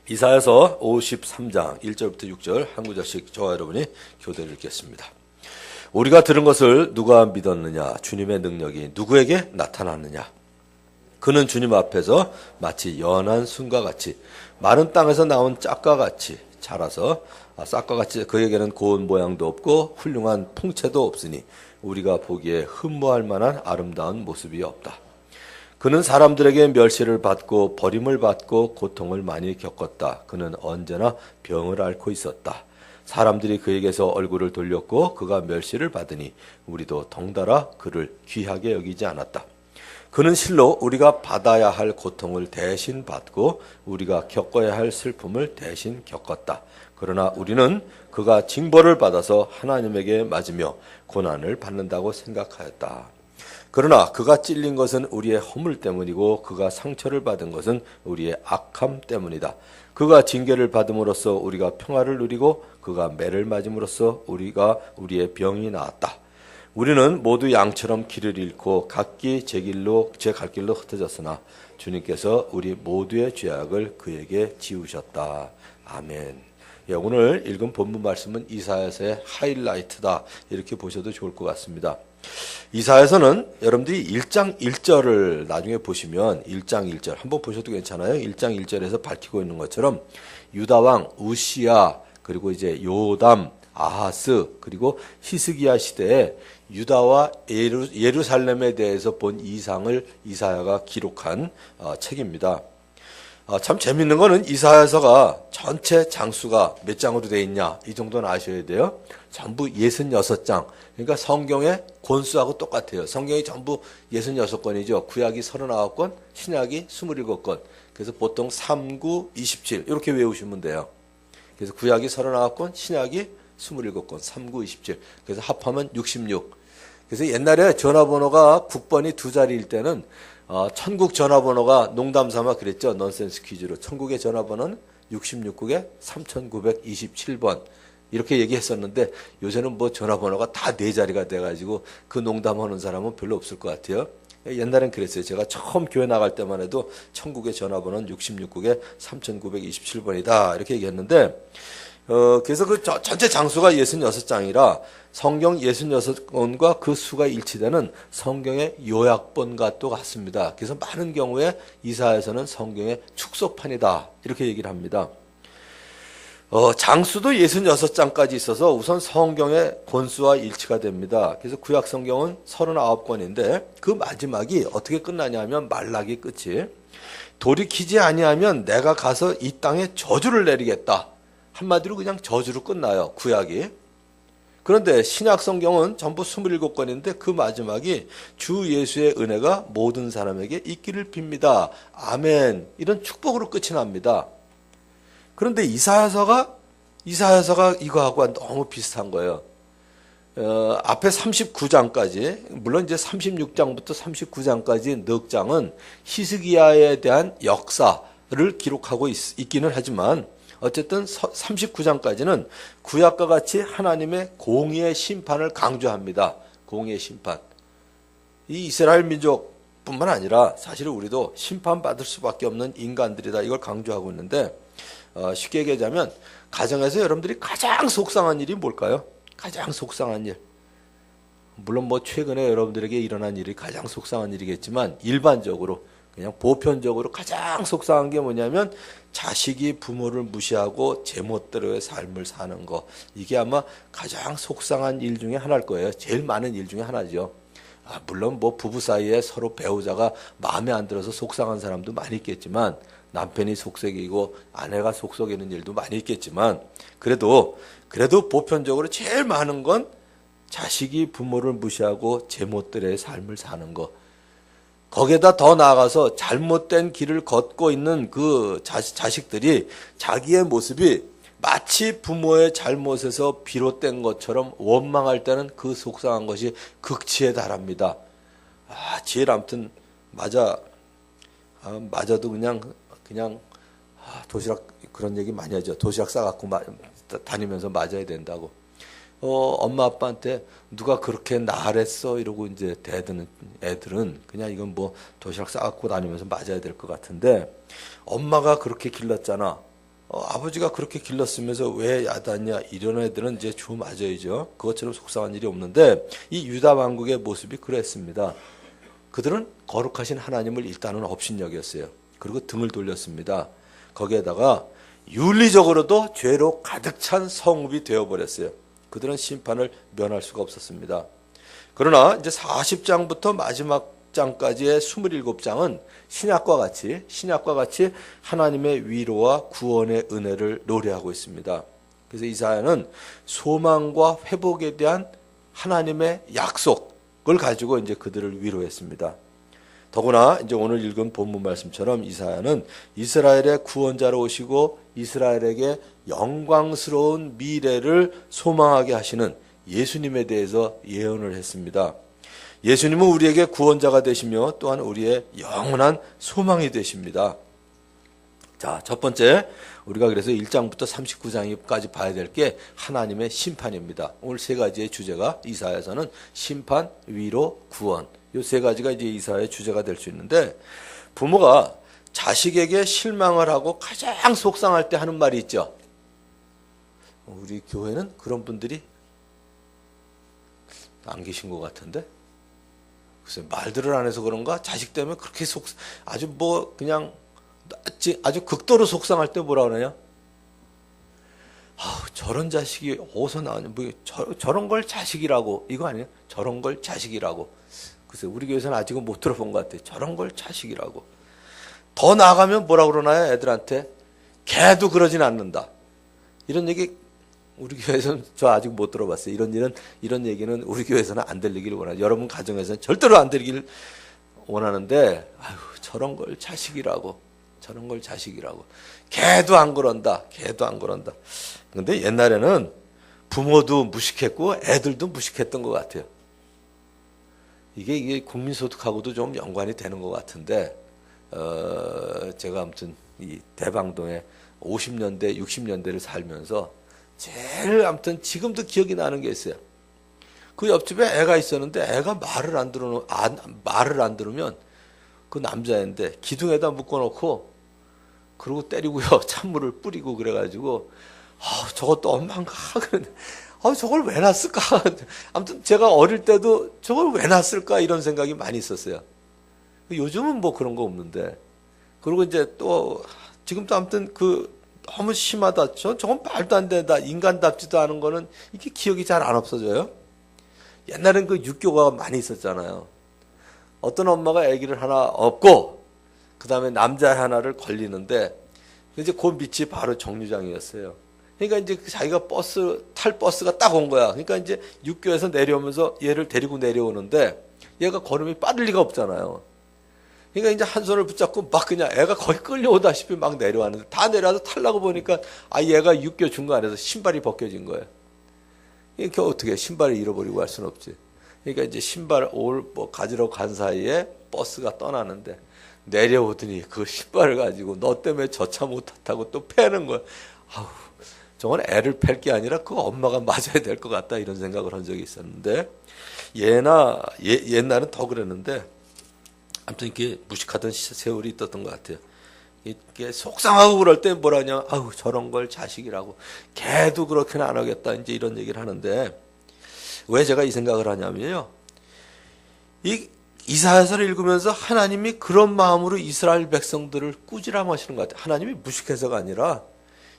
이사야서 53장 1절부터 6절 한 구절씩 저와 여러분이 교대를 읽겠습니다. 우리가 들은 것을 누가 믿었느냐? 주님의 능력이 누구에게 나타났느냐? 그는 주님 앞에서 마치 연한 순과 같이 마른 땅에서 나온 짝과 같이 자라서 싹과 같이 그에게는 고운 모양도 없고 훌륭한 풍채도 없으니 우리가 보기에 흠모할 만한 아름다운 모습이 없다. 그는 사람들에게 멸시를 받고 버림을 받고 고통을 많이 겪었다. 그는 언제나 병을 앓고 있었다. 사람들이 그에게서 얼굴을 돌렸고 그가 멸시를 받으니 우리도 덩달아 그를 귀하게 여기지 않았다. 그는 실로 우리가 받아야 할 고통을 대신 받고 우리가 겪어야 할 슬픔을 대신 겪었다. 그러나 우리는 그가 징벌을 받아서 하나님에게 맞으며 고난을 받는다고 생각하였다. 그러나 그가 찔린 것은 우리의 허물 때문이고 그가 상처를 받은 것은 우리의 악함 때문이다. 그가 징계를 받음으로써 우리가 평화를 누리고 그가 매를 맞음으로써 우리의 병이 나았다. 우리는 모두 양처럼 길을 잃고 각기 제 갈 길로 흩어졌으나 주님께서 우리 모두의 죄악을 그에게 지우셨다. 아멘. 예, 오늘 읽은 본문 말씀은 이사야서의 하이라이트다 이렇게 보셔도 좋을 것 같습니다. 이사야서는 여러분들이 1장 1절을 나중에 보시면 1장 1절 한번 보셔도 괜찮아요. 1장 1절에서 밝히고 있는 것처럼 유다왕 우시야 그리고 이제 요담 아하스 그리고 히스기야 시대에 유다와 예루살렘에 대해서 본 이상을 이사야가 기록한 책입니다. 참 재밌는 거는 이사야서가 전체 장수가 몇 장으로 되어 있냐 이 정도는 아셔야 돼요. 전부 66장. 그러니까 성경의 권수하고 똑같아요. 성경이 전부 66권이죠. 구약이 39권, 신약이 27권. 그래서 보통 3, 9, 27 이렇게 외우시면 돼요. 그래서 구약이 39권, 신약이 27권, 3, 9, 27. 그래서 합하면 66. 그래서 옛날에 전화번호가 국번이 두 자리일 때는 천국 전화번호가 농담 삼아 그랬죠. 넌센스 퀴즈로. 천국의 전화번호는 66국에 3927번. 이렇게 얘기했었는데 요새는 뭐 전화번호가 다 네 자리가 돼가지고 그 농담하는 사람은 별로 없을 것 같아요. 옛날엔 그랬어요. 제가 처음 교회 나갈 때만 해도 천국의 전화번호는 66국에 3927번이다. 이렇게 얘기했는데 그래서 그 전체 장수가 66장이라 성경 66권과 그 수가 일치되는 성경의 요약본과 또 같습니다. 그래서 많은 경우에 이사야서는 성경의 축소판이다. 이렇게 얘기를 합니다. 장수도 66장까지 있어서 우선 성경의 권수와 일치가 됩니다. 그래서 구약 성경은 39권인데 그 마지막이 어떻게 끝나냐면 말라기 끝이 돌이키지 아니하면 내가 가서 이 땅에 저주를 내리겠다. 한마디로 그냥 저주로 끝나요. 구약이. 그런데 신약 성경은 전부 27권인데 그 마지막이 주 예수의 은혜가 모든 사람에게 있기를 빕니다. 아멘. 이런 축복으로 끝이 납니다. 그런데 이사야서가 이거하고 너무 비슷한 거예요. 앞에 39장까지, 물론 이제 36장부터 39장까지 넉 장은 히스기야에 대한 역사를 기록하고 있기는 하지만 어쨌든 39장까지는 구약과 같이 하나님의 공의의 심판을 강조합니다. 공의의 심판. 이 이스라엘 민족뿐만 아니라 사실 우리도 심판받을 수밖에 없는 인간들이다. 이걸 강조하고 있는데 쉽게 얘기하자면 가정에서 여러분들이 가장 속상한 일이 뭘까요? 가장 속상한 일. 물론 뭐 최근에 여러분들에게 일어난 일이 가장 속상한 일이겠지만 일반적으로 그냥 보편적으로 가장 속상한 게 뭐냐면 자식이 부모를 무시하고 제멋대로의 삶을 사는 거. 이게 아마 가장 속상한 일 중에 하나일 거예요. 제일 많은 일 중에 하나죠. 물론 뭐 부부 사이에 서로 배우자가 마음에 안 들어서 속상한 사람도 많이 있겠지만 남편이 속썩이고 아내가 속썩이는 일도 많이 있겠지만 그래도 보편적으로 제일 많은 건 자식이 부모를 무시하고 제멋대로의 삶을 사는 거. 거기에다 더 나아가서 잘못된 길을 걷고 있는 그 자식들이 자기의 모습이 마치 부모의 잘못에서 비롯된 것처럼 원망할 때는 그 속상한 것이 극치에 달합니다. 제일 아무튼 맞아도 그냥 도시락 그런 얘기 많이 하죠. 도시락 싸갖고 다니면서 맞아야 된다고. 엄마 아빠한테 누가 그렇게 나랬어 이러고 이제 대드는 애들은 그냥 이건 뭐 도시락 싸갖고 다니면서 맞아야 될 것 같은데 엄마가 그렇게 길렀잖아. 아버지가 그렇게 길렀으면서 왜 야단이냐 이런 애들은 이제 주 맞아야죠. 그것처럼 속상한 일이 없는데 이 유다 왕국의 모습이 그랬습니다. 그들은 거룩하신 하나님을 일단은 업신여겼어요. 그리고 등을 돌렸습니다. 거기에다가 윤리적으로도 죄로 가득 찬 성읍이 되어버렸어요. 그들은 심판을 면할 수가 없었습니다. 그러나 이제 40장부터 마지막 장까지의 27장은 신약과 같이 하나님의 위로와 구원의 은혜를 노래하고 있습니다. 그래서 이사야는 소망과 회복에 대한 하나님의 약속을 가지고 이제 그들을 위로했습니다. 더구나 이제 오늘 읽은 본문 말씀처럼 이사야는 이스라엘의 구원자로 오시고 이스라엘에게 영광스러운 미래를 소망하게 하시는 예수님에 대해서 예언을 했습니다. 예수님은 우리에게 구원자가 되시며 또한 우리의 영원한 소망이 되십니다. 자, 첫 번째 우리가 그래서 1장부터 39장까지 봐야 될 게 하나님의 심판입니다. 오늘 세 가지의 주제가 이사야서는 심판, 위로, 구원. 이 세 가지가 이제 이사야의 주제가 될 수 있는데 부모가 자식에게 실망을 하고 가장 속상할 때 하는 말이 있죠. 우리 교회는 그런 분들이 안 계신 것 같은데? 글쎄, 말들을 안 해서 그런가? 자식 때문에 그렇게 아주 뭐, 그냥, 아주 극도로 속상할 때 뭐라 그러냐? 저런 자식이 어디서 나오냐? 뭐, 저런 걸 자식이라고. 이거 아니에요? 저런 걸 자식이라고. 글쎄, 우리 교회에서는 아직은 못 들어본 것 같아요. 저런 걸 자식이라고. 더 나아가면 뭐라 그러나요? 애들한테? 걔도 그러진 않는다. 이런 얘기, 우리 교회에서는 저 아직 못 들어봤어요. 이런 얘기는 우리 교회에서는 안 들리기를 원하죠. 여러분 가정에서는 절대로 안 들리기를 원하는데, 저런 걸 자식이라고. 저런 걸 자식이라고. 걔도 안 그런다. 근데 옛날에는 부모도 무식했고 애들도 무식했던 것 같아요. 이게 국민소득하고도 좀 연관이 되는 것 같은데, 제가 아무튼 이 대방동에 50년대, 60년대를 살면서 제일 아무튼 지금도 기억이 나는 게 있어요. 그 옆집에 애가 있었는데 애가 말을 안 들으면 그 남자인데 기둥에다 묶어놓고 그러고 때리고요. 찬물을 뿌리고 그래가지고 저것도 엄마인가 그런데 저걸 왜 놨을까? 아무튼 제가 어릴 때도 저걸 왜 놨을까 이런 생각이 많이 있었어요. 요즘은 뭐 그런 거 없는데. 그리고 이제 또 지금도 아무튼 너무 심하다. 저건 말도 안 된다. 인간답지도 않은 거는 이게 기억이 잘 안 없어져요. 옛날엔 그 육교가 많이 있었잖아요. 어떤 엄마가 아기를 하나 업고 그 다음에 남자 하나를 걸리는데 이제 그 밑이 바로 정류장이었어요. 그러니까 이제 자기가 탈 버스가 딱 온 거야. 그러니까 이제 육교에서 내려오면서 얘를 데리고 내려오는데 얘가 걸음이 빠를 리가 없잖아요. 그러니까 이제 한 손을 붙잡고 막 그냥 애가 거의 끌려오다시피 막 내려왔는데 다 내려와서 타려고 보니까 얘가 육교 중간에서 신발이 벗겨진 거예요. 이렇게 어떻게 신발을 잃어버리고 할 수는 없지. 그러니까 이제 신발 가지러 간 사이에 버스가 떠나는데 내려오더니 그 신발을 가지고 너 때문에 저 차 못 탔다고 또 패는 거야. 저건 애를 팰 게 아니라 그 엄마가 맞아야 될 것 같다 이런 생각을 한 적이 있었는데 옛날은 더 그랬는데 아무튼 이렇게 무식하던 세월이 있었던 것 같아요. 이게 속상하고 그럴 때 뭐라냐, 저런 걸 자식이라고. 걔도 그렇게는 안 하겠다. 이제 이런 얘기를 하는데 왜 제가 이 생각을 하냐면요. 이 이사야서를 읽으면서 하나님이 그런 마음으로 이스라엘 백성들을 꾸지람하시는 것 같아요. 하나님이 무식해서가 아니라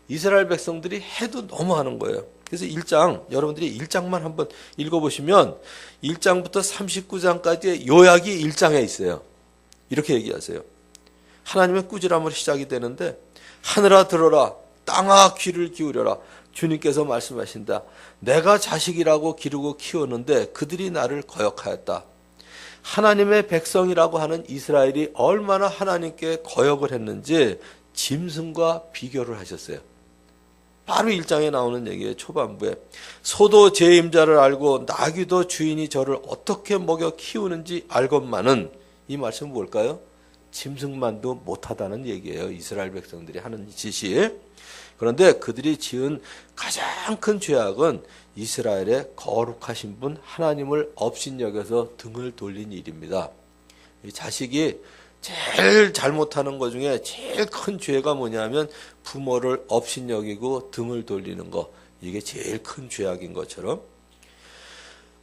이스라엘 백성들이 해도 너무 하는 거예요. 그래서 1장, 여러분들이 1장만 한번 읽어보시면 1장부터 39장까지의 요약이 1장에 있어요. 이렇게 얘기하세요. 하나님의 꾸지람으로 시작이 되는데 하늘아 들어라, 땅아 귀를 기울여라. 주님께서 말씀하신다. 내가 자식이라고 기르고 키웠는데 그들이 나를 거역하였다. 하나님의 백성이라고 하는 이스라엘이 얼마나 하나님께 거역을 했는지 짐승과 비교를 하셨어요. 바로 1장에 나오는 얘기예요. 초반부에. 소도 제 임자를 알고 나귀도 주인이 저를 어떻게 먹여 키우는지 알건만은, 이 말씀은 뭘까요? 짐승만도 못하다는 얘기예요. 이스라엘 백성들이 하는 짓이. 그런데 그들이 지은 가장 큰 죄악은 이스라엘의 거룩하신 분 하나님을 업신여겨서 등을 돌린 일입니다. 이 자식이 제일 잘못하는 것 중에 제일 큰 죄가 뭐냐면 부모를 업신여기고 등을 돌리는 거. 이게 제일 큰 죄악인 것처럼.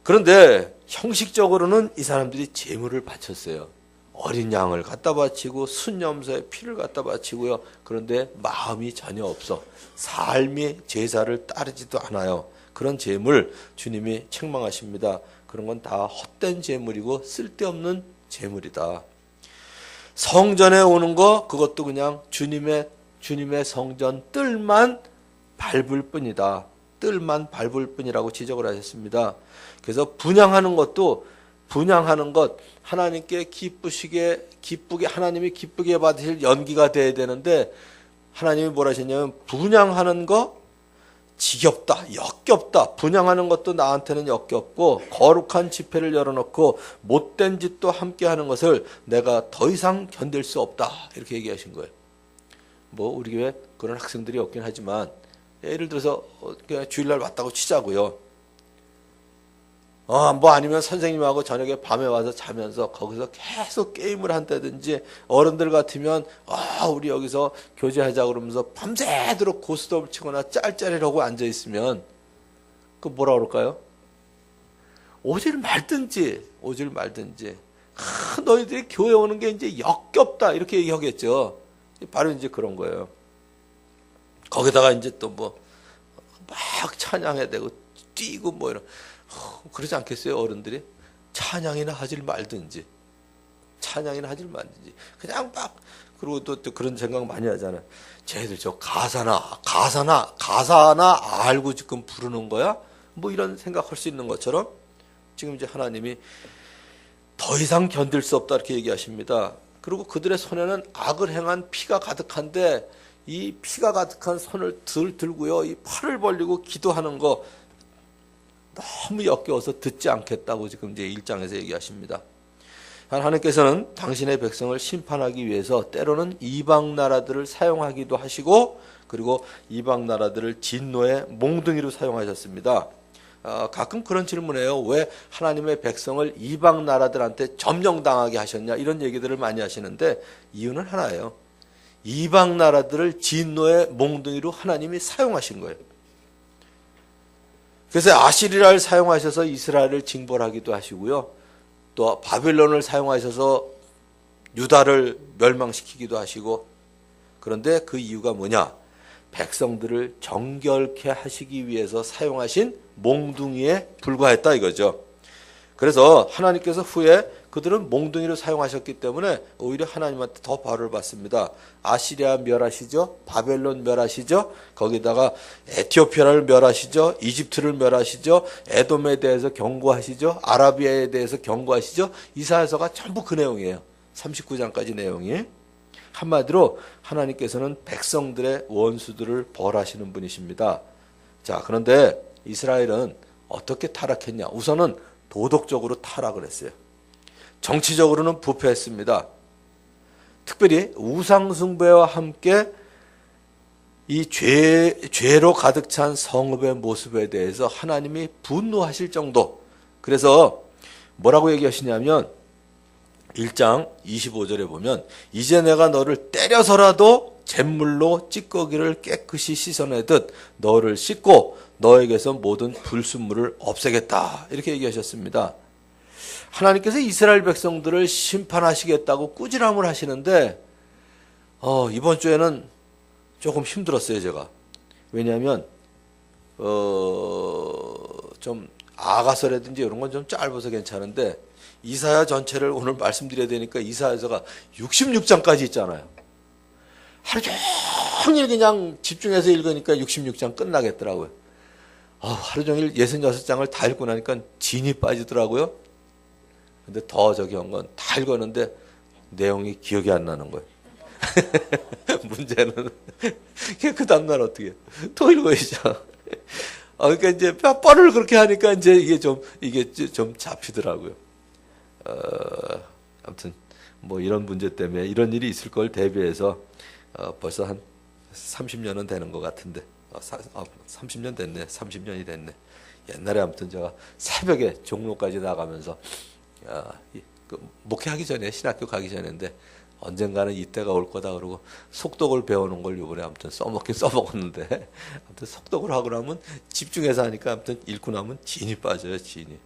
그런데 형식적으로는 이 사람들이 제물을 바쳤어요. 어린 양을 갖다 바치고 순염소의 피를 갖다 바치고요. 그런데 마음이 전혀 없어. 삶이 제사를 따르지도 않아요. 그런 제물 주님이 책망하십니다. 그런 건 다 헛된 제물이고 쓸데없는 제물이다. 성전에 오는 거 그것도 그냥 주님의 성전 뜰만 밟을 뿐이다. 뜰만 밟을 뿐이라고 지적을 하셨습니다. 그래서 분향하는 것 하나님께 기쁘게 하나님이 기쁘게 받으실 연기가 돼야 되는데 하나님이 뭐라 하셨냐면 분향하는 거 지겹다, 역겹다. 분향하는 것도 나한테는 역겹고 거룩한 집회를 열어놓고 못된 짓도 함께하는 것을 내가 더 이상 견딜 수 없다. 이렇게 얘기하신 거예요. 뭐 우리 교회 그런 학생들이 없긴 하지만 예를 들어서 그냥 주일날 왔다고 치자고요. 뭐 아니면 선생님하고 저녁에 밤에 와서 자면서 거기서 계속 게임을 한다든지 어른들 같으면 우리 여기서 교제하자 그러면서 밤새도록 고스톱을 치거나 짤짤이라고 앉아있으면 그 뭐라 그럴까요? 오질 말든지 너희들이 교회 오는 게 이제 역겹다 이렇게 얘기하겠죠. 바로 이제 그런 거예요. 거기다가 이제 또 뭐 막 찬양해야 되고 뛰고 뭐 이런 그러지 않겠어요? 어른들이 찬양이나 하질 말든지 그냥 막 그리고 또 그런 생각 많이 하잖아요. 쟤들 저 가사나 알고 지금 부르는 거야? 뭐 이런 생각할 수 있는 것처럼 지금 이제 하나님이 더 이상 견딜 수 없다 이렇게 얘기하십니다. 그리고 그들의 손에는 악을 행한 피가 가득한데 이 피가 가득한 손을 들고요. 이 팔을 벌리고 기도하는 거 너무 역겨워서 듣지 않겠다고 지금 이제 1장에서 얘기하십니다. 하나님께서는 당신의 백성을 심판하기 위해서 때로는 이방 나라들을 사용하기도 하시고 그리고 이방 나라들을 진노의 몽둥이로 사용하셨습니다. 가끔 그런 질문해요. 왜 하나님의 백성을 이방 나라들한테 점령당하게 하셨냐 이런 얘기들을 많이 하시는데 이유는 하나예요. 이방 나라들을 진노의 몽둥이로 하나님이 사용하신 거예요. 그래서 아시리아를 사용하셔서 이스라엘을 징벌하기도 하시고요. 또 바빌론을 사용하셔서 유다를 멸망시키기도 하시고 그런데 그 이유가 뭐냐? 백성들을 정결케 하시기 위해서 사용하신 몽둥이에 불과했다 이거죠. 그래서 하나님께서 후에 그들은 몽둥이를 사용하셨기 때문에 오히려 하나님한테 더 벌을 받습니다. 아시리아 멸하시죠. 바벨론 멸하시죠. 거기다가 에티오피아를 멸하시죠. 이집트를 멸하시죠. 에돔에 대해서 경고하시죠. 아라비아에 대해서 경고하시죠. 이사야서가 전부 그 내용이에요. 39장까지 내용이. 한마디로 하나님께서는 백성들의 원수들을 벌하시는 분이십니다. 자, 그런데 이스라엘은 어떻게 타락했냐? 우선은 도덕적으로 타락을 했어요. 정치적으로는 부패했습니다. 특별히 우상숭배와 함께 이 죄로 가득 찬 성읍의 모습에 대해서 하나님이 분노하실 정도. 그래서 뭐라고 얘기하시냐면 1장 25절에 보면 이제 내가 너를 때려서라도 잿물로 찌꺼기를 깨끗이 씻어내듯 너를 씻고 너에게서 모든 불순물을 없애겠다. 이렇게 얘기하셨습니다. 하나님께서 이스라엘 백성들을 심판하시겠다고 꾸지람을 하시는데 이번 주에는 조금 힘들었어요, 제가. 왜냐하면 좀 아가서라든지 이런 건 좀 짧아서 괜찮은데 이사야 전체를 오늘 말씀드려야 되니까 이사야서가 66장까지 있잖아요. 하루 종일 그냥 집중해서 읽으니까 66장 끝나겠더라고요. 하루 종일 66장을 다 읽고 나니까 진이 빠지더라고요. 근데 더 저기 한 건 다 읽었는데 내용이 기억이 안 나는 거예요. 문제는 그 다음날 어떻게 또 읽어야죠. 그러니까 이제 몇 번을 그렇게 하니까 이제 이게 좀 잡히더라고요. 아무튼 뭐 이런 문제 때문에 이런 일이 있을 걸 대비해서 벌써 한 30년은 되는 것 같은데 30년 됐네. 30년이 됐네. 옛날에 아무튼 제가 새벽에 종로까지 나가면서 목회하기 전에 신학교 가기 전인데 언젠가는 이때가 올 거다 그러고 속독을 배우는 걸 이번에 아무튼 써먹긴 써먹었는데 아무튼 속독을 하고 나면 집중해서 하니까 아무튼 읽고 나면 진이 빠져요, 진이.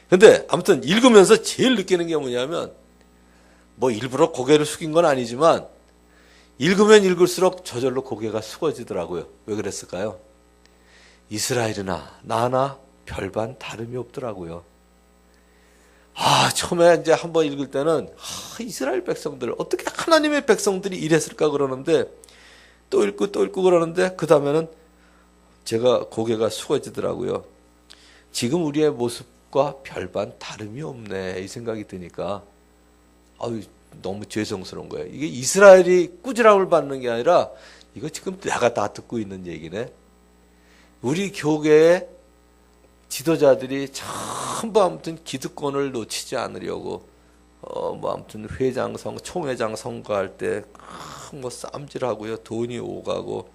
근데 아무튼 읽으면서 제일 느끼는 게 뭐냐면 뭐 일부러 고개를 숙인 건 아니지만 읽으면 읽을수록 저절로 고개가 숙어지더라고요. 왜 그랬을까요? 이스라엘이나 나나 별반 다름이 없더라고요. 처음에 이제 한번 읽을 때는 이스라엘 백성들 어떻게 하나님의 백성들이 이랬을까 그러는데 또 읽고 그러는데 그 다음에는 제가 고개가 숙어지더라고요. 지금 우리의 모습과 별반 다름이 없네 이 생각이 드니까 너무 죄송스러운 거예요. 이게 이스라엘이 꾸지람을 받는 게 아니라 이거 지금 내가 다 듣고 있는 얘기네. 우리 교계의 지도자들이 전부 아무튼 기득권을 놓치지 않으려고 아무튼 총회장 선거할 때 뭐 쌈질하고요, 돈이 오가고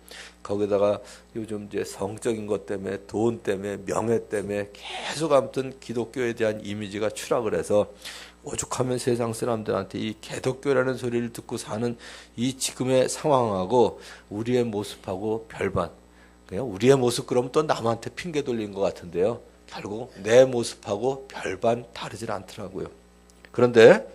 거기다가 요즘 이제 성적인 것 때문에 돈 때문에 명예 때문에 계속 아무튼 기독교에 대한 이미지가 추락을 해서 오죽하면 세상 사람들한테 이 개독교라는 소리를 듣고 사는 이 지금의 상황하고 우리의 모습하고 별반. 그냥 우리의 모습 그러면 또 남한테 핑계 돌린 것 같은데요. 결국 내 모습하고 별반 다르질 않더라고요. 그런데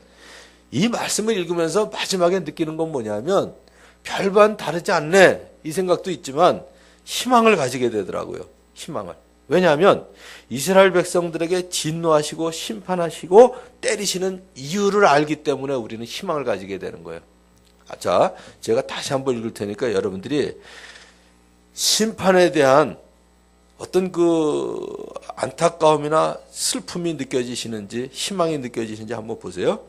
이 말씀을 읽으면서 마지막에 느끼는 건 뭐냐면 별반 다르지 않네 이 생각도 있지만 희망을 가지게 되더라고요. 희망을. 왜냐하면 이스라엘 백성들에게 진노하시고 심판하시고 때리시는 이유를 알기 때문에 우리는 희망을 가지게 되는 거예요. 자, 제가 다시 한번 읽을 테니까 여러분들이 심판에 대한 어떤 그 안타까움이나 슬픔이 느껴지시는지 희망이 느껴지시는지 한번 보세요.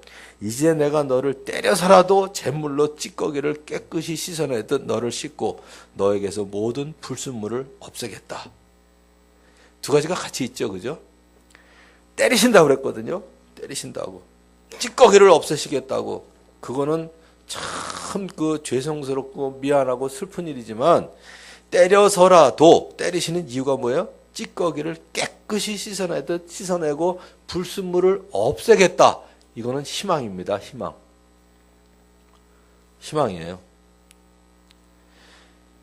이제 내가 너를 때려서라도 잿물로 찌꺼기를 깨끗이 씻어내듯 너를 씻고 너에게서 모든 불순물을 없애겠다. 두 가지가 같이 있죠, 그죠? 때리신다고 그랬거든요. 때리신다고. 찌꺼기를 없애시겠다고. 그거는 참 그 죄송스럽고 미안하고 슬픈 일이지만 때려서라도 때리시는 이유가 뭐예요? 찌꺼기를 깨끗이 씻어내듯 씻어내고 불순물을 없애겠다. 이거는 희망입니다. 희망이에요.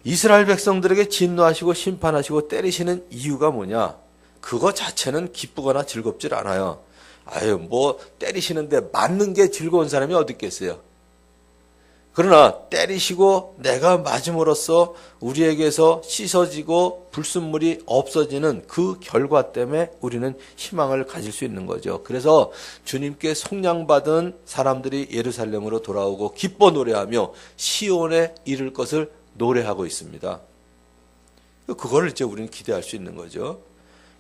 이스라엘 백성들에게 진노하시고 심판하시고 때리시는 이유가 뭐냐? 그거 자체는 기쁘거나 즐겁질 않아요. 뭐 때리시는데 맞는 게 즐거운 사람이 어디 있겠어요? 그러나 때리시고 내가 맞음으로써 우리에게서 씻어지고 불순물이 없어지는 그 결과 때문에 우리는 희망을 가질 수 있는 거죠. 그래서 주님께 속량받은 사람들이 예루살렘으로 돌아오고 기뻐 노래하며 시온에 이를 것을 노래하고 있습니다. 그거를 이제 우리는 기대할 수 있는 거죠.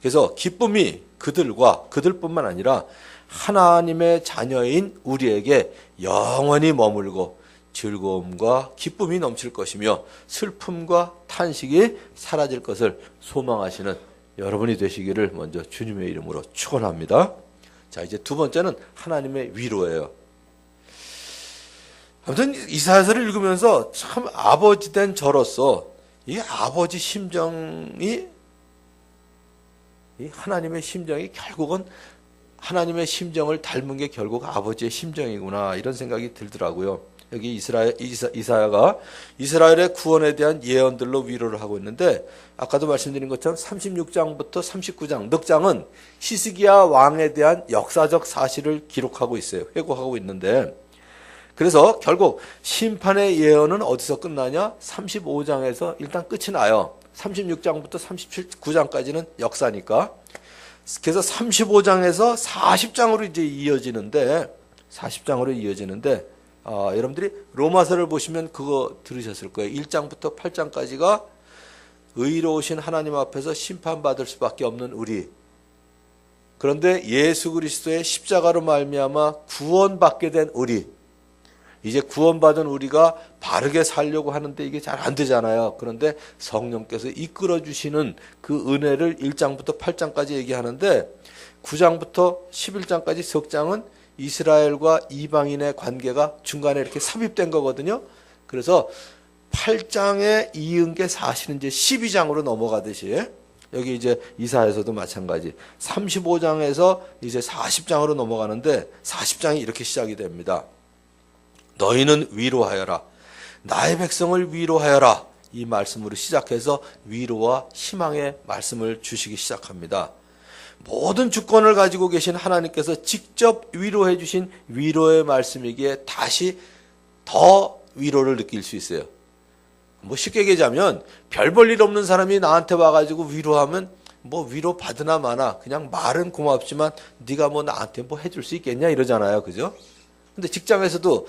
그래서 기쁨이 그들뿐만 아니라 하나님의 자녀인 우리에게 영원히 머물고 즐거움과 기쁨이 넘칠 것이며 슬픔과 탄식이 사라질 것을 소망하시는 여러분이 되시기를 먼저 주님의 이름으로 축원합니다. 자, 이제 두 번째는 하나님의 위로예요. 아무튼 이사야서를 읽으면서 참 아버지 된 저로서 이 아버지 심정이 이 하나님의 심정이 결국은 하나님의 심정을 닮은 게 결국 아버지의 심정이구나 이런 생각이 들더라고요. 여기 이사야가 이스라엘의 구원에 대한 예언들로 위로를 하고 있는데 아까도 말씀드린 것처럼 36장부터 39장 넉 장은 히스기야 왕에 대한 역사적 사실을 기록하고 있어요. 회고하고 있는데 그래서 결국 심판의 예언은 어디서 끝나냐? 35장에서 일단 끝이 나요. 36장부터 39장까지는 역사니까. 그래서 35장에서 40장으로 이제 이어지는데 여러분들이 로마서를 보시면 그거 들으셨을 거예요. 1장부터 8장까지가 의로우신 하나님 앞에서 심판받을 수밖에 없는 우리. 그런데 예수 그리스도의 십자가로 말미암아 구원받게 된 우리. 이제 구원받은 우리가 바르게 살려고 하는데 이게 잘 안 되잖아요. 그런데 성령께서 이끌어 주시는 그 은혜를 1장부터 8장까지 얘기하는데 9장부터 11장까지 석 장은 이스라엘과 이방인의 관계가 중간에 이렇게 삽입된 거거든요. 그래서 8장에 이은 게 사실은 이제 12장으로 넘어가듯이 여기 이제 이사야서도 마찬가지 35장에서 이제 40장으로 넘어가는데 40장이 이렇게 시작이 됩니다. 너희는 위로하여라. 나의 백성을 위로하여라. 이 말씀으로 시작해서 위로와 희망의 말씀을 주시기 시작합니다. 모든 주권을 가지고 계신 하나님께서 직접 위로해 주신 위로의 말씀이기에 다시 더 위로를 느낄 수 있어요. 뭐 쉽게 얘기하자면 별 볼 일 없는 사람이 나한테 와가지고 위로하면 뭐 위로 받으나 마나 그냥 말은 고맙지만 네가 뭐 나한테 뭐 해줄 수 있겠냐 이러잖아요. 그죠? 근데 직장에서도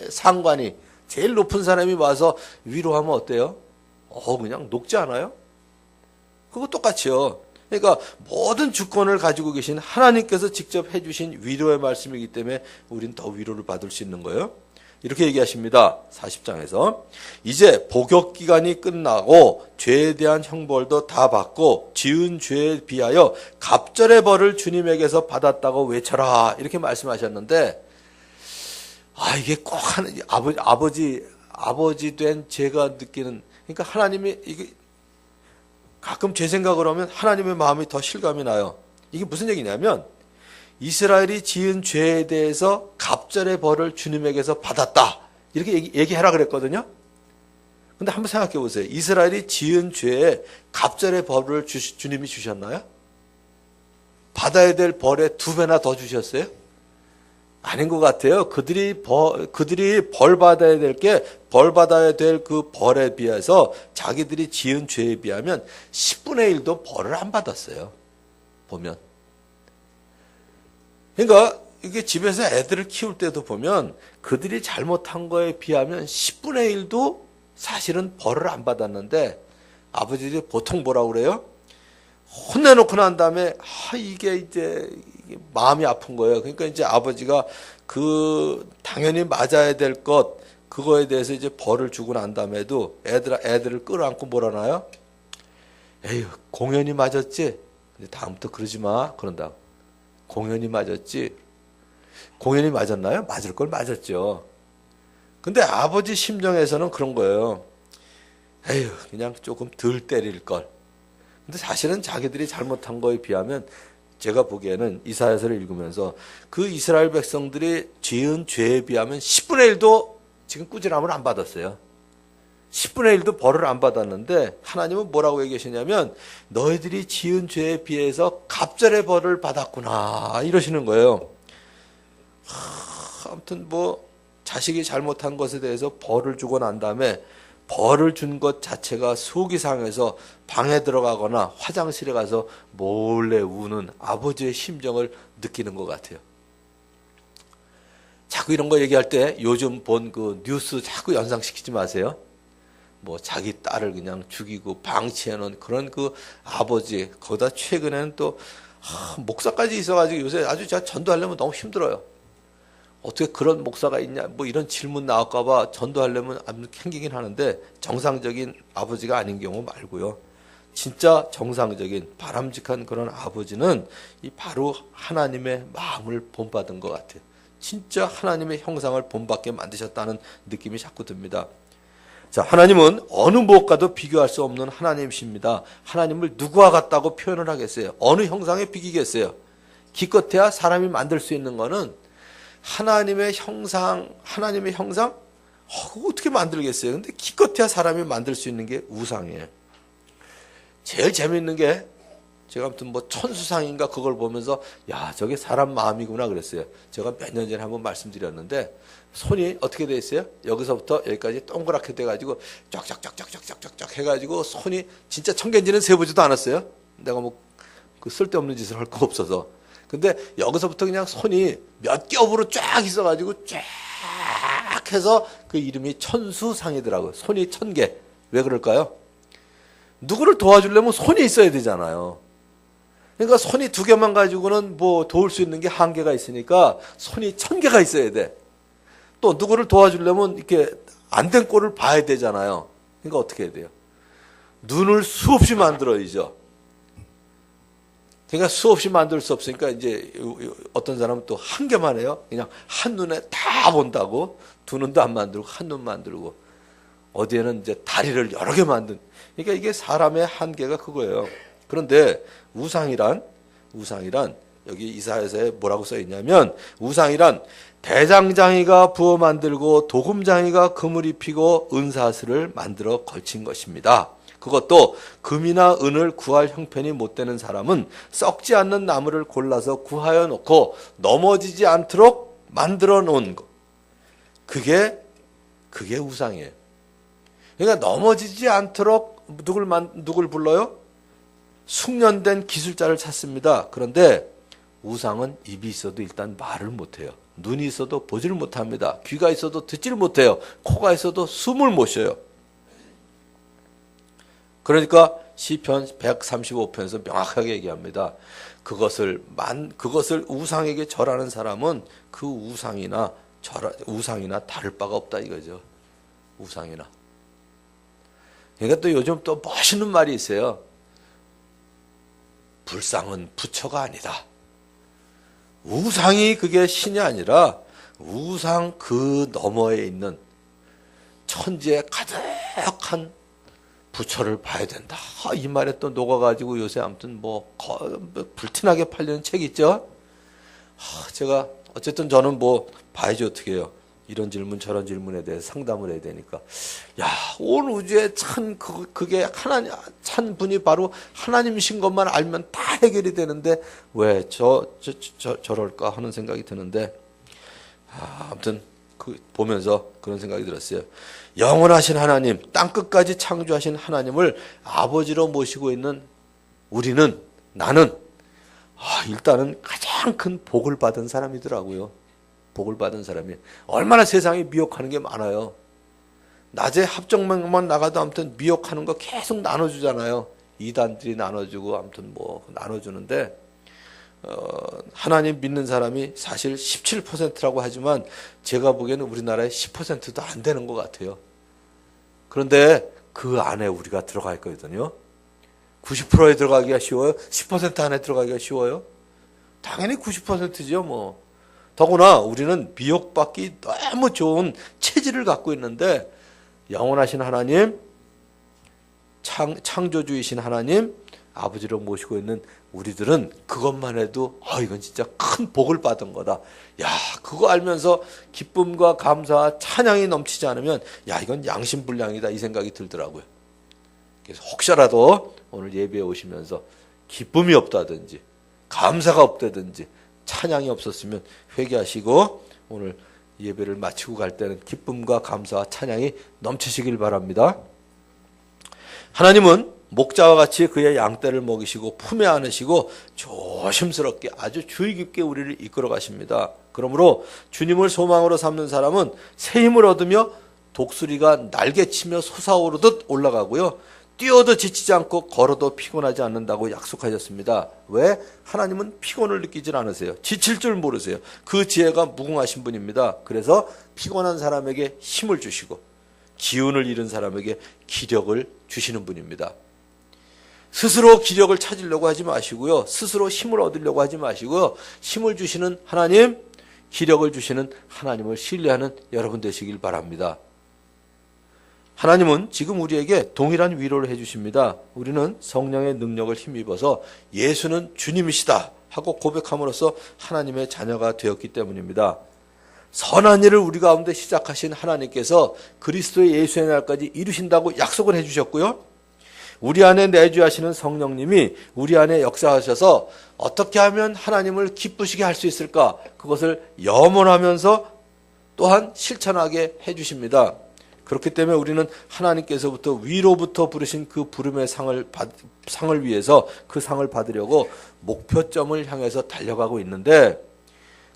최상관이 제일 높은 사람이 와서 위로하면 어때요? 그냥 녹지 않아요? 그거 똑같이요. 그러니까 모든 주권을 가지고 계신 하나님께서 직접 해주신 위로의 말씀이기 때문에 우린 더 위로를 받을 수 있는 거예요. 이렇게 얘기하십니다. 40장에서 이제 복역 기간이 끝나고 죄에 대한 형벌도 다 받고 지은 죄에 비하여 갑절의 벌을 주님에게서 받았다고 외쳐라 이렇게 말씀하셨는데 이게 꼭 아버지 된 제가 느끼는 그러니까 하나님이 이게 가끔 제 생각을 하면 하나님의 마음이 더 실감이 나요. 이게 무슨 얘기냐면 이스라엘이 지은 죄에 대해서 갑절의 벌을 주님에게서 받았다. 이렇게 얘기해라 그랬거든요. 근데 한번 생각해 보세요. 이스라엘이 지은 죄에 갑절의 벌을 주님이 주셨나요? 받아야 될 벌의 2배나 더 주셨어요? 아닌 것 같아요. 그들이 벌 받아야 될 그 벌에 비해서 자기들이 지은 죄에 비하면 10분의 1도 벌을 안 받았어요. 보면. 그러니까 이게 집에서 애들을 키울 때도 보면 그들이 잘못한 거에 비하면 10분의 1도 사실은 벌을 안 받았는데 아버지들이 보통 뭐라고 그래요? 혼내놓고 난 다음에 이게 이제 마음이 아픈 거예요. 그러니까 이제 아버지가 당연히 맞아야 될 그거에 대해서 이제 벌을 주고 난 다음에도 애들을 끌어안고 뭐라나요? 에휴, 공연히 맞았지? 근데 다음부터 그러지 마. 그런다. 공연히 맞았지? 공연히 맞았나요? 맞을 걸 맞았죠. 근데 아버지 심정에서는 그런 거예요. 에휴, 그냥 조금 덜 때릴 걸. 근데 사실은 자기들이 잘못한 거에 비하면 제가 보기에는 이사야서를 읽으면서 그 이스라엘 백성들이 지은 죄에 비하면 10분의 1도 지금 꾸지람을 안 받았어요. 10분의 1도 벌을 안 받았는데 하나님은 뭐라고 얘기하시냐면 너희들이 지은 죄에 비해서 갑절의 벌을 받았구나 이러시는 거예요. 아무튼 뭐 자식이 잘못한 것에 대해서 벌을 주고 난 다음에 벌을 준 것 자체가 속이 상해서 방에 들어가거나 화장실에 가서 몰래 우는 아버지의 심정을 느끼는 것 같아요. 자꾸 이런 거 얘기할 때 요즘 본 그 뉴스 자꾸 연상시키지 마세요. 뭐 자기 딸을 그냥 죽이고 방치해놓은 그런 그 아버지, 거기다 최근에는 또 목사까지 있어가지고 요새 아주 제가 전도하려면 너무 힘들어요. 어떻게 그런 목사가 있냐 뭐 이런 질문 나올까봐 전도하려면 아주 캥기긴 하는데 정상적인 아버지가 아닌 경우 말고요. 진짜 정상적인 바람직한 그런 아버지는 이 바로 하나님의 마음을 본받은 것 같아요. 진짜 하나님의 형상을 본받게 만드셨다는 느낌이 자꾸 듭니다. 자, 하나님은 어느 무엇과도 비교할 수 없는 하나님이십니다. 하나님을 누구와 같다고 표현을 하겠어요? 어느 형상에 비기겠어요? 기껏해야 사람이 만들 수 있는 거는 하나님의 형상, 그거 어떻게 만들겠어요? 근데 기껏해야 사람이 만들 수 있는 게 우상이에요. 제일 재밌는 게 제가 아무튼 뭐 천수상인가 그걸 보면서 야, 저게 사람 마음이구나 그랬어요. 제가 몇 년 전에 한번 말씀드렸는데 손이 어떻게 돼 있어요? 여기서부터 여기까지 동그랗게 돼가지고 쫙쫙쫙쫙쫙쫙쫙 해가지고 손이 진짜 청견지는 세보지도 않았어요. 내가 뭐 그 쓸데없는 짓을 할 거 없어서. 근데 여기서부터 그냥 손이 몇 겹으로 쫙 있어가지고 쫙 해서 그 이름이 천수상이더라고요. 손이 1000개. 왜 그럴까요? 누구를 도와주려면 손이 있어야 되잖아요. 그러니까 손이 2개만 가지고는 뭐 도울 수 있는 게 한계가 있으니까 손이 1000개가 있어야 돼. 또 누구를 도와주려면 이렇게 안 된 꼴을 봐야 되잖아요. 그러니까 어떻게 해야 돼요? 눈을 수없이 만들어야죠. 그러니까 수없이 만들 수 없으니까 이제 어떤 사람은 또 한 개만 해요. 그냥 한 눈에 다 본다고. 2눈도 안 만들고 한 눈 만들고. 어디에는 이제 다리를 여러 개 만든. 그러니까 이게 사람의 한계가 그거예요. 그런데 우상이란 여기 이사야서에 뭐라고 써 있냐면 우상이란 대장장이가 부어 만들고 도금장이가 금을 입히고 은사슬을 만들어 걸친 것입니다. 그것도 금이나 은을 구할 형편이 못 되는 사람은 썩지 않는 나무를 골라서 구하여 놓고 넘어지지 않도록 만들어 놓은 것. 그게 우상이에요. 그러니까 넘어지지 않도록 누굴 불러요? 숙련된 기술자를 찾습니다. 그런데 우상은 입이 있어도 일단 말을 못해요. 눈이 있어도 보지를 못합니다. 귀가 있어도 듣지를 못해요. 코가 있어도 숨을 못 쉬어요. 그러니까 시편 135편에서 명확하게 얘기합니다. 그것을 우상에게 절하는 사람은 그 우상이나 다를 바가 없다 이거죠. 우상이나. 그러니까 또 요즘 또 멋있는 말이 있어요. 불상은 부처가 아니다. 우상이 그게 신이 아니라 우상 그 너머에 있는 천지에 가득한 부처를 봐야 된다. 이 말에 또 녹아가지고 요새 아무튼 불티나게 팔리는 책 있죠. 제가 어쨌든 저는 봐야지 어떻게 해요. 이런 질문 저런 질문에 대해서 상담을 해야 되니까. 온 우주에 그게 하나님 찬 분이 바로 하나님이신 것만 알면 다 해결이 되는데 왜 저럴까 하는 생각이 드는데 아무튼 보면서 그런 생각이 들었어요. 영원하신 하나님, 땅끝까지 창조하신 하나님을 아버지로 모시고 있는 나는 일단은 가장 큰 복을 받은 사람이더라고요. 복을 받은 사람이 얼마나 세상에 미혹하는 게 많아요. 낮에 합정명만 나가도 아무튼 미혹하는 거 계속 나눠주잖아요. 이단들이 나눠주고 아무튼 나눠주는데 하나님 믿는 사람이 사실 17%라고 하지만 제가 보기에는 우리나라에 10%도 안 되는 것 같아요. 그런데 그 안에 우리가 들어가 있거든요. 90%에 들어가기가 쉬워요? 10% 안에 들어가기가 쉬워요? 당연히 90%죠 더구나 우리는 미혹받기 너무 좋은 체질을 갖고 있는데 영원하신 하나님, 창조주이신 하나님, 아버지로 모시고 있는 우리들은 그것만 해도 이건 진짜 큰 복을 받은 거다. 그거 알면서 기쁨과 감사와 찬양이 넘치지 않으면 이건 양심불량이다 이 생각이 들더라고요. 그래서 혹시라도 오늘 예배에 오시면서 기쁨이 없다든지 감사가 없다든지 찬양이 없었으면 회개하시고 오늘 예배를 마치고 갈 때는 기쁨과 감사와 찬양이 넘치시길 바랍니다. 하나님은 목자와 같이 그의 양떼를 먹이시고 품에 안으시고 조심스럽게 아주 주의 깊게 우리를 이끌어 가십니다. 그러므로 주님을 소망으로 삼는 사람은 새 힘을 얻으며 독수리가 날개치며 솟아오르듯 올라가고요. 뛰어도 지치지 않고 걸어도 피곤하지 않는다고 약속하셨습니다. 왜? 하나님은 피곤을 느끼질 않으세요. 지칠 줄 모르세요. 그 지혜가 무궁하신 분입니다. 그래서 피곤한 사람에게 힘을 주시고 기운을 잃은 사람에게 기력을 주시는 분입니다. 스스로 기력을 찾으려고 하지 마시고요. 스스로 힘을 얻으려고 하지 마시고요. 힘을 주시는 하나님, 기력을 주시는 하나님을 신뢰하는 여러분 되시길 바랍니다. 하나님은 지금 우리에게 동일한 위로를 해주십니다. 우리는 성령의 능력을 힘입어서 예수는 주님이시다 하고 고백함으로써 하나님의 자녀가 되었기 때문입니다. 선한 일을 우리 가운데 시작하신 하나님께서 그리스도의 예수의 날까지 이루신다고 약속을 해주셨고요. 우리 안에 내주하시는 성령님이 우리 안에 역사하셔서 어떻게 하면 하나님을 기쁘시게 할 수 있을까? 그것을 염원하면서 또한 실천하게 해주십니다. 그렇기 때문에 우리는 하나님께서부터 위로부터 부르신 그 부름의 상을 위해서 그 상을 받으려고 목표점을 향해서 달려가고 있는데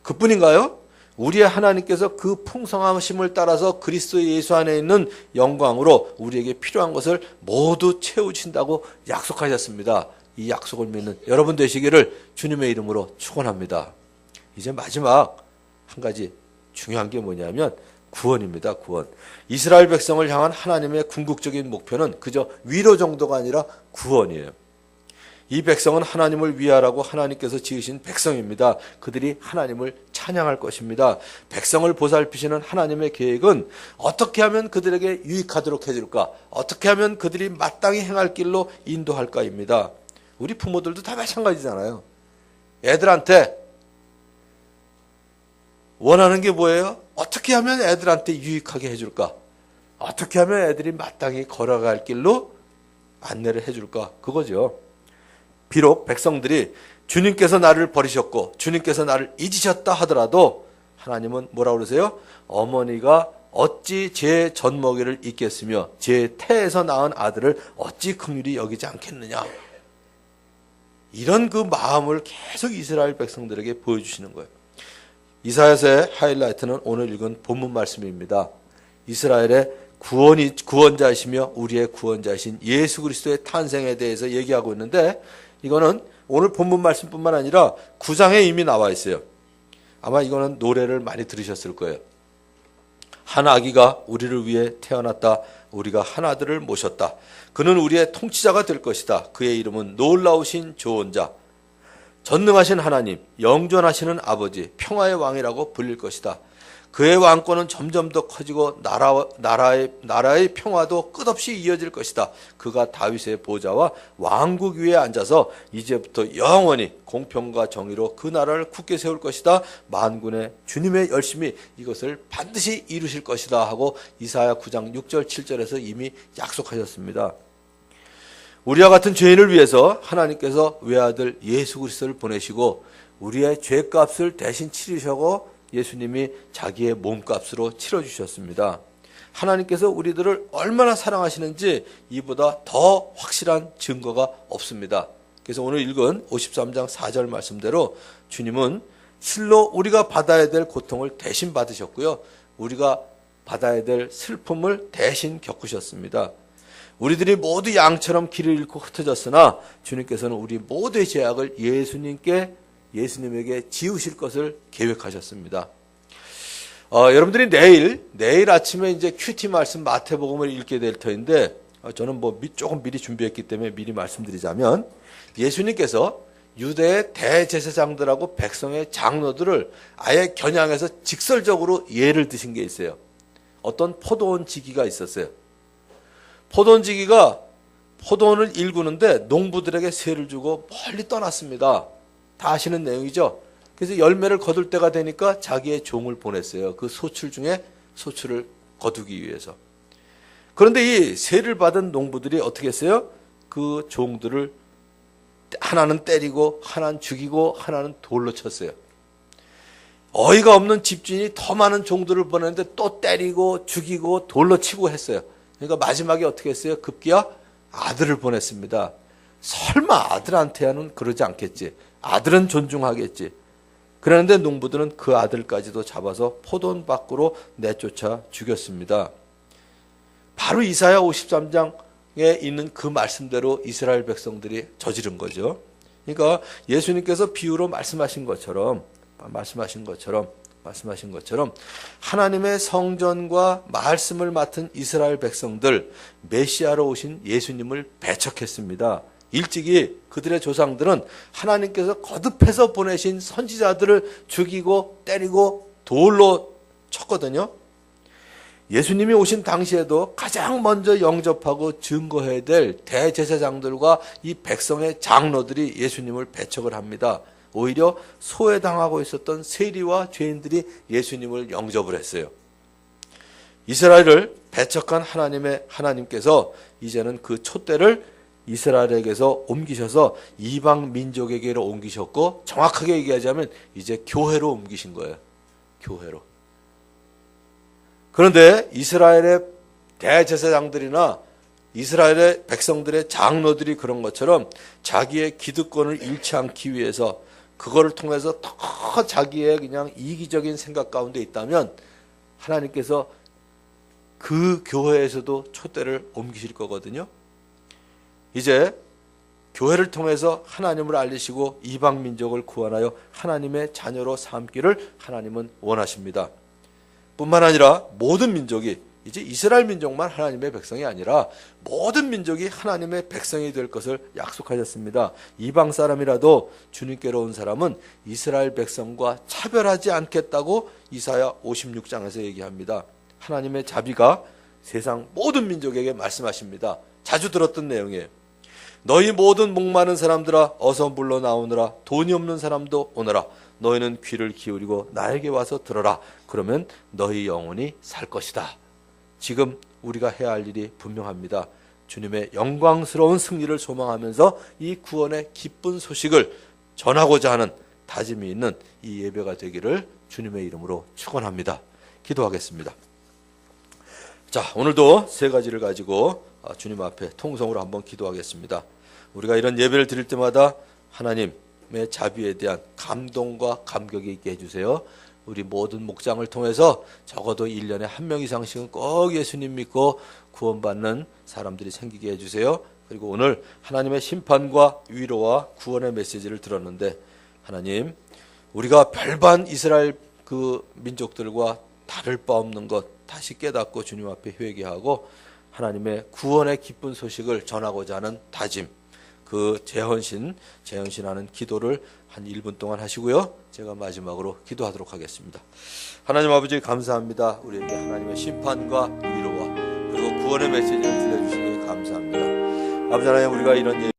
그뿐인가요? 우리의 하나님께서 그 풍성하심을 따라서 그리스도 예수 안에 있는 영광으로 우리에게 필요한 것을 모두 채우신다고 약속하셨습니다. 이 약속을 믿는 여러분 되시기를 주님의 이름으로 축원합니다. 이제 마지막 한 가지 중요한 게 뭐냐면 구원입니다. 구원. 이스라엘 백성을 향한 하나님의 궁극적인 목표는 그저 위로 정도가 아니라 구원이에요. 이 백성은 하나님을 위하라고 하나님께서 지으신 백성입니다. 그들이 하나님을 찬양할 것입니다. 백성을 보살피시는 하나님의 계획은 어떻게 하면 그들에게 유익하도록 해줄까? 어떻게 하면 그들이 마땅히 행할 길로 인도할까입니다. 우리 부모들도 다 마찬가지잖아요. 애들한테 원하는 게 뭐예요? 어떻게 하면 애들한테 유익하게 해줄까? 어떻게 하면 애들이 마땅히 걸어갈 길로 안내를 해줄까? 그거죠. 비록 백성들이 주님께서 나를 버리셨고 주님께서 나를 잊으셨다 하더라도 하나님은 뭐라고 그러세요? 어머니가 어찌 제 젖먹이를 잊겠으며 제 태에서 낳은 아들을 어찌 긍휼히 여기지 않겠느냐. 이런 그 마음을 계속 이스라엘 백성들에게 보여주시는 거예요. 이사야서의 하이라이트는 오늘 읽은 본문 말씀입니다. 이스라엘의 구원자이시며 우리의 구원자이신 예수 그리스도의 탄생에 대해서 얘기하고 있는데 이거는 오늘 본문 말씀뿐만 아니라 9장에 이미 나와 있어요. 아마 이거는 노래를 많이 들으셨을 거예요. 한 아기가 우리를 위해 태어났다. 우리가 한 아들을 모셨다. 그는 우리의 통치자가 될 것이다. 그의 이름은 놀라우신 조언자, 전능하신 하나님, 영존하시는 아버지, 평화의 왕이라고 불릴 것이다. 그의 왕권은 점점 더 커지고 나라의 평화도 끝없이 이어질 것이다. 그가 다윗의 보좌와 왕국 위에 앉아서 이제부터 영원히 공평과 정의로 그 나라를 굳게 세울 것이다. 만군의 주님의 열심히 이것을 반드시 이루실 것이다 하고 이사야 9장 6절 7절에서 이미 약속하셨습니다. 우리와 같은 죄인을 위해서 하나님께서 외아들 예수 그리스도를 보내시고 우리의 죄값을 대신 치르시고 예수님이 자기의 몸값으로 치러주셨습니다. 하나님께서 우리들을 얼마나 사랑하시는지 이보다 더 확실한 증거가 없습니다. 그래서 오늘 읽은 53장 4절 말씀대로 주님은 실로 우리가 받아야 될 고통을 대신 받으셨고요. 우리가 받아야 될 슬픔을 대신 겪으셨습니다. 우리들이 모두 양처럼 길을 잃고 흩어졌으나 주님께서는 우리 모두의 죄악을 예수님에게 지우실 것을 계획하셨습니다. 여러분들이 내일 아침에 이제 큐티 말씀 마태복음을 읽게 될 터인데 저는 조금 미리 준비했기 때문에 미리 말씀드리자면 예수님께서 유대의 대제사장들하고 백성의 장로들을 아예 겨냥해서 직설적으로 예를 드신 게 있어요. 어떤 포도원 지기가 있었어요. 포도원 지기가 포도원을 일구는데 농부들에게 세를 주고 멀리 떠났습니다. 다 아시는 내용이죠. 그래서 열매를 거둘 때가 되니까 자기의 종을 보냈어요. 그 소출 중에 소출을 거두기 위해서. 그런데 이 세를 받은 농부들이 어떻게 했어요? 그 종들을 하나는 때리고 하나는 죽이고 하나는 돌로 쳤어요. 어이가 없는 집주인이 더 많은 종들을 보냈는데 또 때리고 죽이고 돌로 치고 했어요. 그러니까 마지막에 어떻게 했어요? 급기야 아들을 보냈습니다. 설마 아들한테는 그러지 않겠지. 아들은 존중하겠지. 그런데 농부들은 그 아들까지도 잡아서 포도원 밖으로 내쫓아 죽였습니다. 바로 이사야 53장에 있는 그 말씀대로 이스라엘 백성들이 저지른 거죠. 그러니까 예수님께서 비유로 말씀하신 것처럼 하나님의 성전과 말씀을 맡은 이스라엘 백성들, 메시아로 오신 예수님을 배척했습니다. 일찍이 그들의 조상들은 하나님께서 거듭해서 보내신 선지자들을 죽이고 때리고 돌로 쳤거든요. 예수님이 오신 당시에도 가장 먼저 영접하고 증거해야 될 대제사장들과 이 백성의 장로들이 예수님을 배척을 합니다. 오히려 소외당하고 있었던 세리와 죄인들이 예수님을 영접을 했어요. 이스라엘을 배척한 하나님께서 이제는 그 촛대를 이스라엘에게서 옮기셔서 이방 민족에게로 옮기셨고 정확하게 얘기하자면 이제 교회로 옮기신 거예요. 교회로. 그런데 이스라엘의 대제사장들이나 이스라엘의 백성들의 장로들이 그런 것처럼 자기의 기득권을 잃지 않기 위해서 그거를 통해서 더 자기의 그냥 이기적인 생각 가운데 있다면 하나님께서 그 교회에서도 촛대를 옮기실 거거든요. 이제 교회를 통해서 하나님을 알리시고 이방 민족을 구원하여 하나님의 자녀로 삼기를 하나님은 원하십니다. 뿐만 아니라 모든 민족이 이제 이스라엘 민족만 하나님의 백성이 아니라 모든 민족이 하나님의 백성이 될 것을 약속하셨습니다. 이방 사람이라도 주님께로 온 사람은 이스라엘 백성과 차별하지 않겠다고 이사야 56장에서 얘기합니다. 하나님의 자비가 세상 모든 민족에게 말씀하십니다. 자주 들었던 내용이에요. 너희 모든 목마른 사람들아 어서 물러 나오느라. 돈이 없는 사람도 오너라. 너희는 귀를 기울이고 나에게 와서 들어라. 그러면 너희 영혼이 살 것이다. 지금 우리가 해야 할 일이 분명합니다. 주님의 영광스러운 승리를 소망하면서 이 구원의 기쁜 소식을 전하고자 하는 다짐이 있는 이 예배가 되기를 주님의 이름으로 축원합니다. 기도하겠습니다. 자, 오늘도 세 가지를 가지고 주님 앞에 통성으로 한번 기도하겠습니다. 우리가 이런 예배를 드릴 때마다 하나님의 자비에 대한 감동과 감격이 있게 해주세요. 우리 모든 목장을 통해서 적어도 1년에 한 명 이상씩은 꼭 예수님 믿고 구원받는 사람들이 생기게 해주세요. 그리고 오늘 하나님의 심판과 위로와 구원의 메시지를 들었는데 하나님, 우리가 별반 이스라엘 그 민족들과 다를 바 없는 것 다시 깨닫고 주님 앞에 회개하고 하나님의 구원의 기쁜 소식을 전하고자 하는 다짐, 그 재헌신하는 기도를 한 1분 동안 하시고요. 제가 마지막으로 기도하도록 하겠습니다. 하나님 아버지 감사합니다. 우리에게 하나님의 심판과 위로와 그리고 구원의 메시지를 들려주시니 감사합니다. 아버지 하나님, 우리가 이런